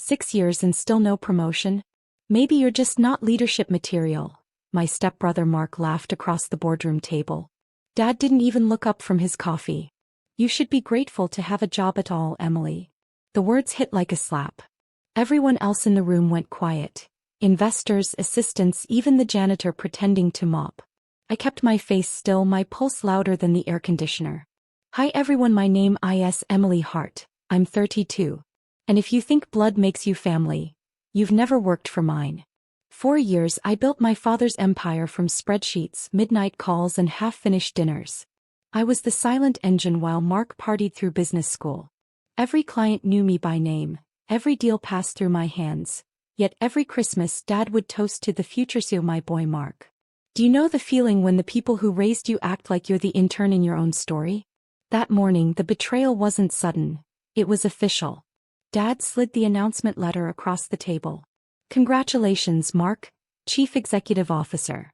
6 years and still no promotion? Maybe you're just not leadership material. My stepbrother Mark laughed across the boardroom table. Dad didn't even look up from his coffee. You should be grateful to have a job at all, Emily. The words hit like a slap. Everyone else in the room went quiet. Investors, assistants, even the janitor pretending to mop. I kept my face still, my pulse louder than the air conditioner. Hi everyone, my name is Emily Hart. I'm 32. And if you think blood makes you family, you've never worked for mine. 4 years I built my father's empire from spreadsheets, midnight calls and half-finished dinners. I was the silent engine while Mark partied through business school. Every client knew me by name, every deal passed through my hands, yet every Christmas Dad would toast to the future CEO, my boy Mark. Do you know the feeling when the people who raised you act like you're the intern in your own story? That morning the betrayal wasn't sudden, it was official. Dad slid the announcement letter across the table. Congratulations, Mark, Chief Executive Officer.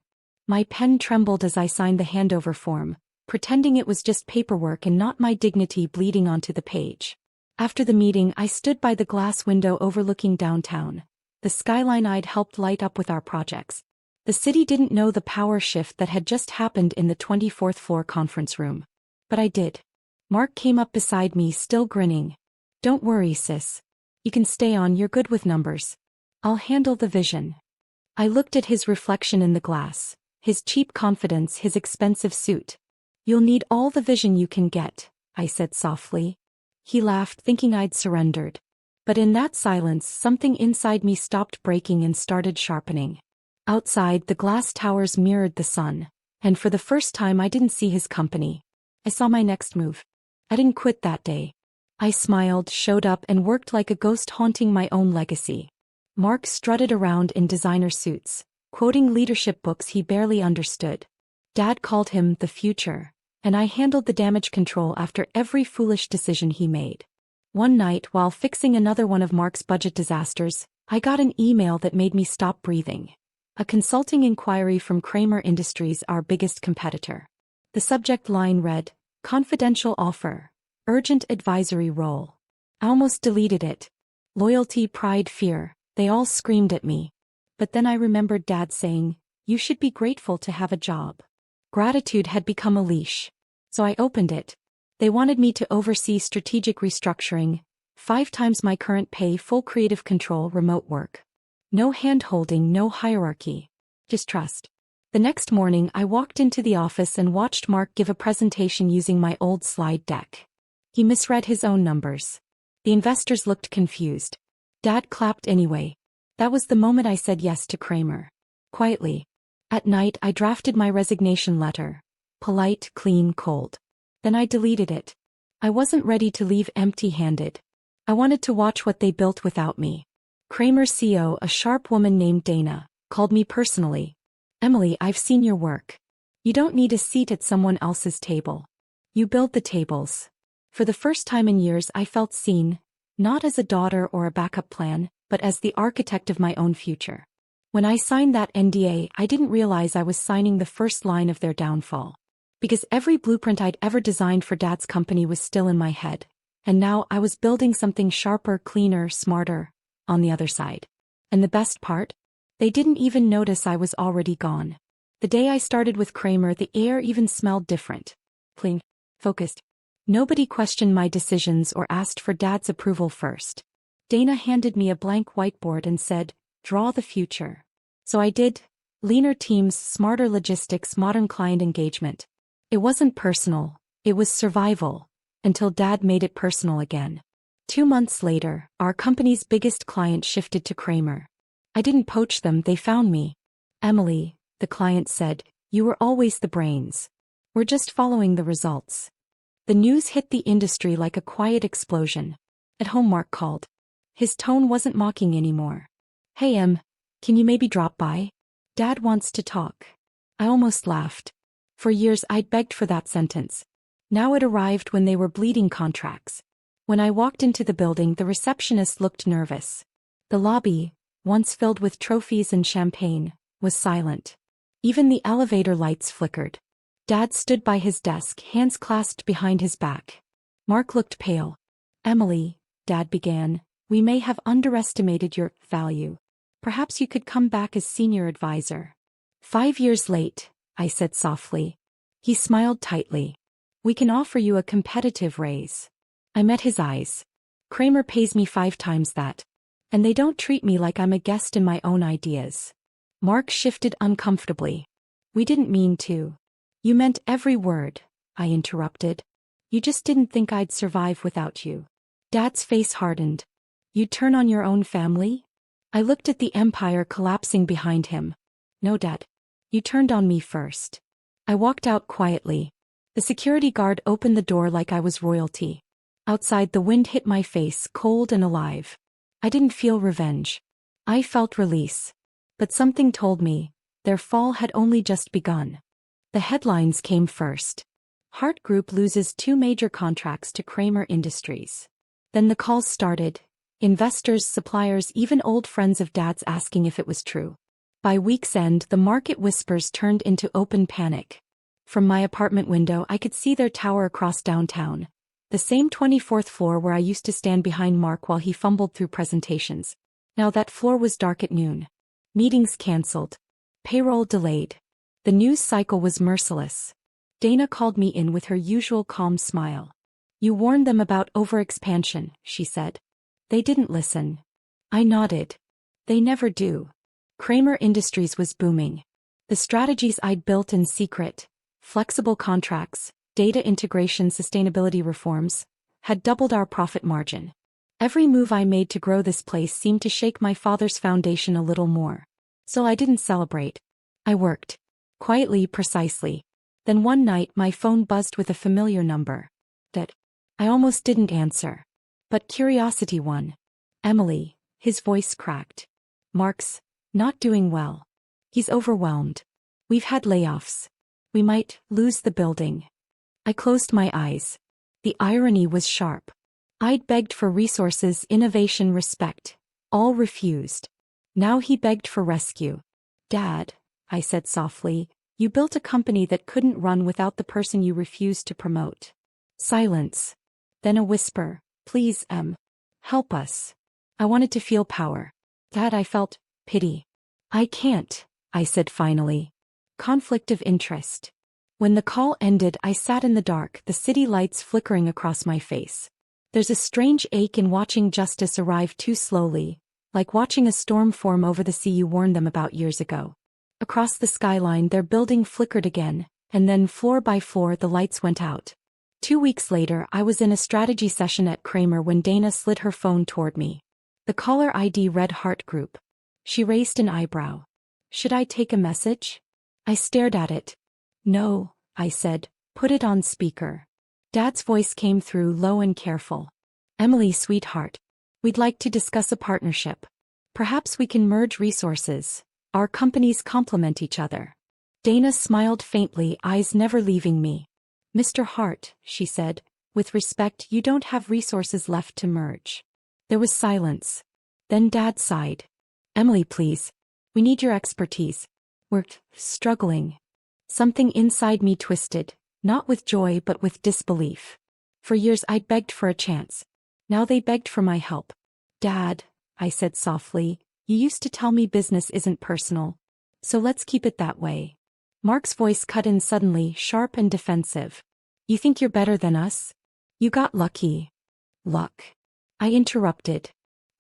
My pen trembled as I signed the handover form, pretending it was just paperwork and not my dignity bleeding onto the page. After the meeting I stood by the glass window overlooking downtown. The skyline I'd helped light up with our projects. The city didn't know the power shift that had just happened in the 24th floor conference room. But I did. Mark came up beside me, still grinning. Don't worry, sis. You can stay on, you're good with numbers. I'll handle the vision. I looked at his reflection in the glass, his cheap confidence, his expensive suit. You'll need all the vision you can get, I said softly. He laughed, thinking I'd surrendered. But in that silence, something inside me stopped breaking and started sharpening. Outside, the glass towers mirrored the sun, and for the first time I didn't see his company. I saw my next move. I didn't quit that day. I smiled, showed up, and worked like a ghost, haunting my own legacy. Mark strutted around in designer suits, quoting leadership books he barely understood. Dad called him the future, and I handled the damage control after every foolish decision he made. One night, while fixing another one of Mark's budget disasters, I got an email that made me stop breathing. A consulting inquiry from Kramer Industries, our biggest competitor. The subject line read, "Confidential offer. Urgent advisory role." I almost deleted it. Loyalty, pride, fear, they all screamed at me. But then I remembered Dad saying, "You should be grateful to have a job." Gratitude had become a leash. So I opened it. They wanted me to oversee strategic restructuring, 5 times my current pay, full creative control, remote work. No hand-holding, no hierarchy. Just trust. The next morning I walked into the office and watched Mark give a presentation using my old slide deck. He misread his own numbers. The investors looked confused. Dad clapped anyway. That was the moment I said yes to Kramer. Quietly. At night I drafted my resignation letter. Polite, clean, cold. Then I deleted it. I wasn't ready to leave empty-handed. I wanted to watch what they built without me. Kramer's CEO, a sharp woman named Dana, called me personally. "Emily, I've seen your work. You don't need a seat at someone else's table. You build the tables." For the first time in years I felt seen, not as a daughter or a backup plan, but as the architect of my own future. When I signed that NDA, I didn't realize I was signing the first line of their downfall. Because every blueprint I'd ever designed for Dad's company was still in my head, and now I was building something sharper, cleaner, smarter, on the other side. And the best part? They didn't even notice I was already gone. The day I started with Kramer, the air even smelled different. Clean. Focused. Nobody questioned my decisions or asked for Dad's approval first. Dana handed me a blank whiteboard and said, "Draw the future." So I did. Leaner teams, smarter logistics, modern client engagement. It wasn't personal, it was survival, until Dad made it personal again. 2 months later, our company's biggest client shifted to Kramer. I didn't poach them, they found me. "Emily," the client said, "you were always the brains. We're just following the results." The news hit the industry like a quiet explosion. At home, Mark called. His tone wasn't mocking anymore. "Hey can you maybe drop by? Dad wants to talk." I almost laughed. For years I'd begged for that sentence. Now it arrived when they were bleeding contracts. When I walked into the building, the receptionist looked nervous. The lobby, once filled with trophies and champagne, was silent. Even the elevator lights flickered. Dad stood by his desk, hands clasped behind his back. Mark looked pale. "Emily," Dad began, We may have underestimated your value. Perhaps you could come back as senior advisor. 5 years late, I said softly. He smiled tightly. We can offer you a competitive raise. I met his eyes. Kramer pays me 5 times that. And they don't treat me like I'm a guest in my own ideas. Mark shifted uncomfortably. We didn't mean to. You meant every word, I interrupted. You just didn't think I'd survive without you. Dad's face hardened. You'd turn on your own family? I looked at the empire collapsing behind him. No, Dad. You turned on me first. I walked out quietly. The security guard opened the door like I was royalty. Outside, the wind hit my face, cold and alive. I didn't feel revenge. I felt release. But something told me, their fall had only just begun. The headlines came first. Hart Group loses 2 major contracts to Kramer Industries. Then the calls started. Investors, suppliers, even old friends of Dad's asking if it was true. By week's end, the market whispers turned into open panic. From my apartment window, I could see their tower across downtown. The same 24th floor where I used to stand behind Mark while he fumbled through presentations. Now that floor was dark at noon. Meetings canceled. Payroll delayed. The news cycle was merciless. Dana called me in with her usual calm smile. You warned them about overexpansion, she said. They didn't listen. I nodded. They never do. Kramer Industries was booming. The strategies I'd built in secret, flexible contracts, data integration, sustainability reforms, had doubled our profit margin. Every move I made to grow this place seemed to shake my father's foundation a little more. So I didn't celebrate. I worked. Quietly, precisely. Then one night my phone buzzed with a familiar number. That I almost didn't answer. But curiosity won. Emily, his voice cracked. Mark's not doing well. He's overwhelmed. We've had layoffs. We might lose the building. I closed my eyes. The irony was sharp. I'd begged for resources, innovation, respect. All refused. Now he begged for rescue. Dad, I said softly, you built a company that couldn't run without the person you refused to promote. Silence. Then a whisper. Please, help us. I wanted to feel power. Dad, I felt pity. I can't, I said finally. Conflict of interest. When the call ended, I sat in the dark, the city lights flickering across my face. There's a strange ache in watching justice arrive too slowly, like watching a storm form over the sea you warned them about years ago. Across the skyline, their building flickered again, and then floor by floor the lights went out. 2 weeks later, I was in a strategy session at Kramer when Dana slid her phone toward me. The caller ID read Hart Group. She raised an eyebrow. Should I take a message? I stared at it. No, I said, put it on speaker. Dad's voice came through, low and careful. Emily, sweetheart. We'd like to discuss a partnership. Perhaps we can merge resources. Our companies complement each other. Dana smiled faintly, eyes never leaving me. Mr. Hart, she said, with respect, you don't have resources left to merge. There was silence. Then Dad sighed. Emily, please. We need your expertise. We're struggling. Something inside me twisted, not with joy but with disbelief. For years I'd begged for a chance. Now they begged for my help. Dad, I said softly, you used to tell me business isn't personal. So let's keep it that way. Mark's voice cut in suddenly, sharp and defensive. You think you're better than us? You got lucky. Luck. I interrupted.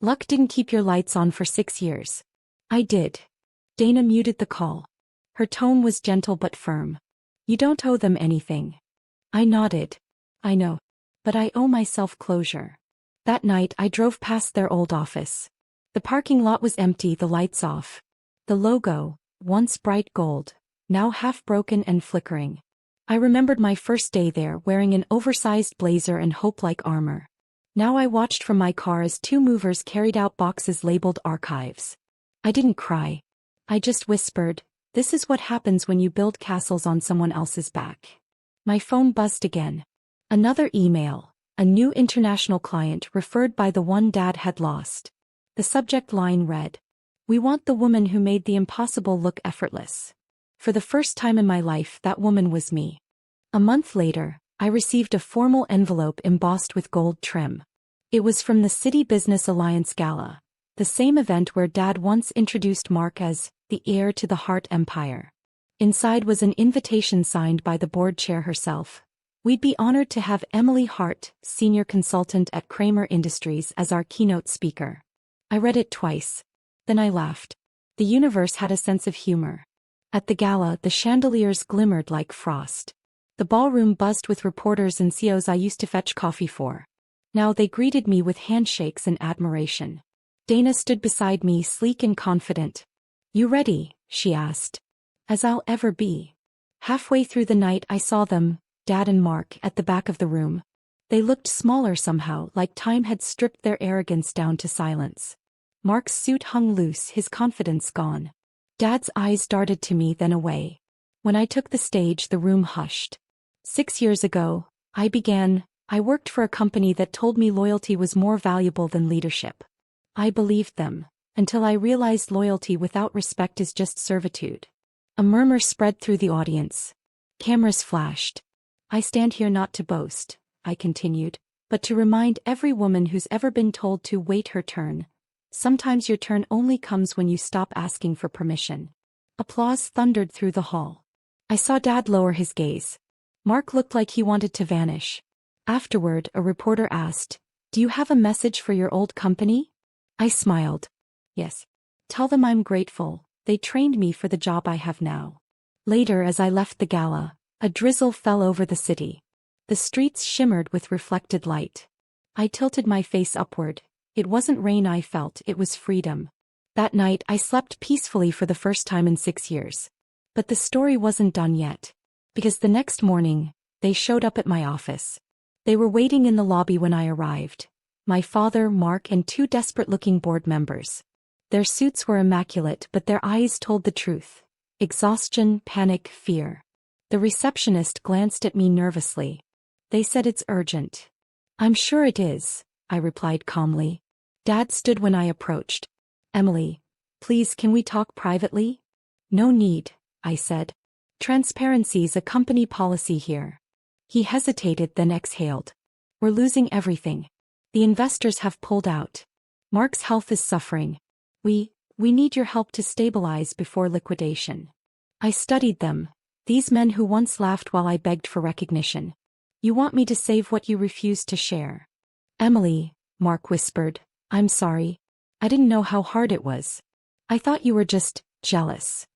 Luck didn't keep your lights on for 6 years. I did. Dana muted the call. Her tone was gentle but firm. You don't owe them anything. I nodded. I know. But I owe myself closure. That night I drove past their old office. The parking lot was empty, the lights off. The logo, once bright gold, now half broken and flickering. I remembered my first day there, wearing an oversized blazer and hope-like armor. Now I watched from my car as 2 movers carried out boxes labeled archives. I didn't cry. I just whispered, this is what happens when you build castles on someone else's back. My phone buzzed again. Another email, a new international client referred by the one Dad had lost. The subject line read, we want the woman who made the impossible look effortless. For the first time in my life, that woman was me. A month later, I received a formal envelope embossed with gold trim. It was from the City Business Alliance Gala, the same event where Dad once introduced Mark as the heir to the Hart Empire. Inside was an invitation signed by the board chair herself. We'd be honored to have Emily Hart, senior consultant at Kramer Industries, as our keynote speaker. I read it twice. Then I laughed. The universe had a sense of humor. At the gala, the chandeliers glimmered like frost. The ballroom buzzed with reporters and CEOs I used to fetch coffee for. Now they greeted me with handshakes and admiration. Dana stood beside me, sleek and confident. "You ready?" she asked. "As I'll ever be." Halfway through the night I saw them, Dad and Mark, at the back of the room. They looked smaller somehow, like time had stripped their arrogance down to silence. Mark's suit hung loose, his confidence gone. Dad's eyes darted to me, then away. When I took the stage, the room hushed. 6 years ago, I worked for a company that told me loyalty was more valuable than leadership. I believed them, until I realized loyalty without respect is just servitude. A murmur spread through the audience. Cameras flashed. "I stand here not to boast," I continued, "but to remind every woman who's ever been told to wait her turn. Sometimes your turn only comes when you stop asking for permission." Applause thundered through the hall. I saw Dad lower his gaze. Mark looked like he wanted to vanish. Afterward, a reporter asked, "Do you have a message for your old company?" I smiled. "Yes. Tell them I'm grateful. They trained me for the job I have now." Later, as I left the gala, a drizzle fell over the city. The streets shimmered with reflected light. I tilted my face upward. It wasn't rain I felt, it was freedom. That night I slept peacefully for the first time in 6 years. But the story wasn't done yet. Because the next morning, they showed up at my office. They were waiting in the lobby when I arrived. My father, Mark, and 2 desperate-looking board members. Their suits were immaculate, but their eyes told the truth. Exhaustion, panic, fear. The receptionist glanced at me nervously. "They said it's urgent." "I'm sure it is," I replied calmly. Dad stood when I approached. "Emily, please, can we talk privately?" "No need," I said. "Transparency's a company policy here." He hesitated, then exhaled. "We're losing everything. The investors have pulled out. Mark's health is suffering. We need your help to stabilize before liquidation." I studied them, these men who once laughed while I begged for recognition. "You want me to save what you refused to share." "Emily," Mark whispered, "I'm sorry. I didn't know how hard it was. I thought you were just jealous."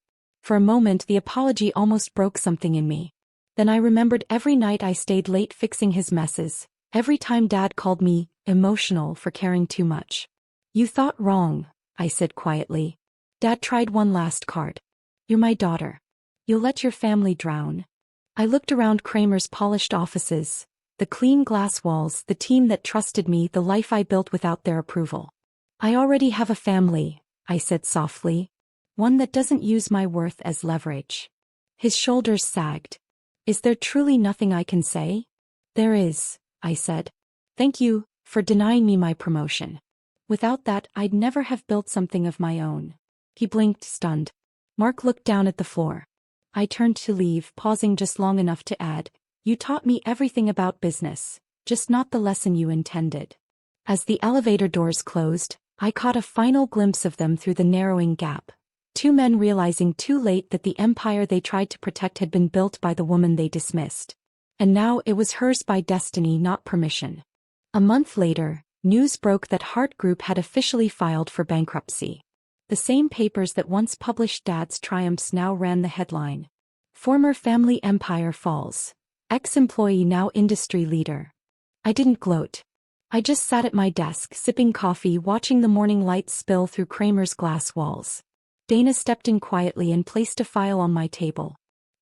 For a moment the apology almost broke something in me. Then I remembered every night I stayed late fixing his messes, every time Dad called me emotional for caring too much. "You thought wrong," I said quietly. Dad tried one last card. "You're my daughter. You'll let your family drown." I looked around Kramer's polished offices, the clean glass walls, the team that trusted me, the life I built without their approval. "I already have a family," I said softly. "One that doesn't use my worth as leverage." His shoulders sagged. "Is there truly nothing I can say?" "There is," I said. "Thank you for denying me my promotion. Without that, I'd never have built something of my own." He blinked, stunned. Mark looked down at the floor. I turned to leave, pausing just long enough to add, "You taught me everything about business, just not the lesson you intended." As the elevator doors closed, I caught a final glimpse of them through the narrowing gap. 2 men realizing too late that the empire they tried to protect had been built by the woman they dismissed. And now it was hers by destiny, not permission. A month later, news broke that Hart Group had officially filed for bankruptcy. The same papers that once published Dad's triumphs now ran the headline. "Former family empire falls. Ex-employee now industry leader." I didn't gloat. I just sat at my desk, sipping coffee, watching the morning light spill through Kramer's glass walls. Dana stepped in quietly and placed a file on my table.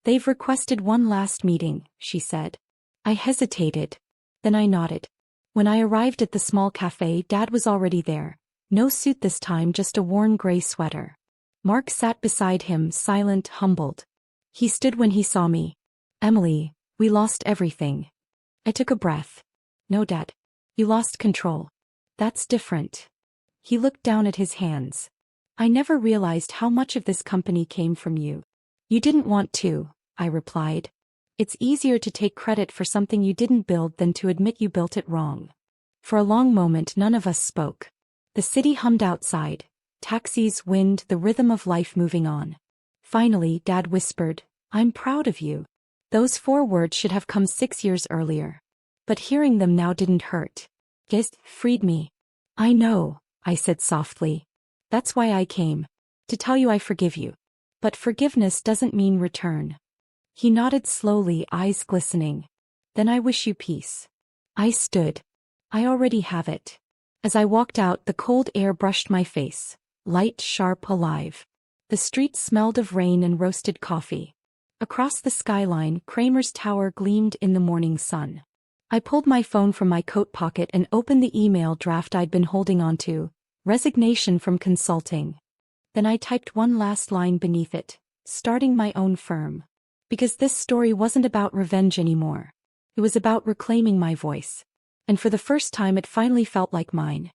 "They've requested one last meeting," she said. I hesitated. Then I nodded. When I arrived at the small cafe, Dad was already there. No suit this time, just a worn gray sweater. Mark sat beside him, silent, humbled. He stood when he saw me. "Emily, we lost everything." I took a breath. "No, Dad. You lost control. That's different." He looked down at his hands. "I never realized how much of this company came from you." "You didn't want to," I replied. "It's easier to take credit for something you didn't build than to admit you built it wrong." For a long moment none of us spoke. The city hummed outside. Taxis, wind, the rhythm of life moving on. Finally, Dad whispered, "I'm proud of you." Those 4 words should have come 6 years earlier. But hearing them now didn't hurt. It freed me. "I know," I said softly. "That's why I came. To tell you I forgive you. But forgiveness doesn't mean return." He nodded slowly, eyes glistening. "Then I wish you peace." I stood. "I already have it." As I walked out, the cold air brushed my face. Light, sharp, alive. The street smelled of rain and roasted coffee. Across the skyline, Kramer's tower gleamed in the morning sun. I pulled my phone from my coat pocket and opened the email draft I'd been holding onto. Resignation from consulting. Then I typed one last line beneath it, starting my own firm. Because this story wasn't about revenge anymore. It was about reclaiming my voice. And for the first time it finally felt like mine.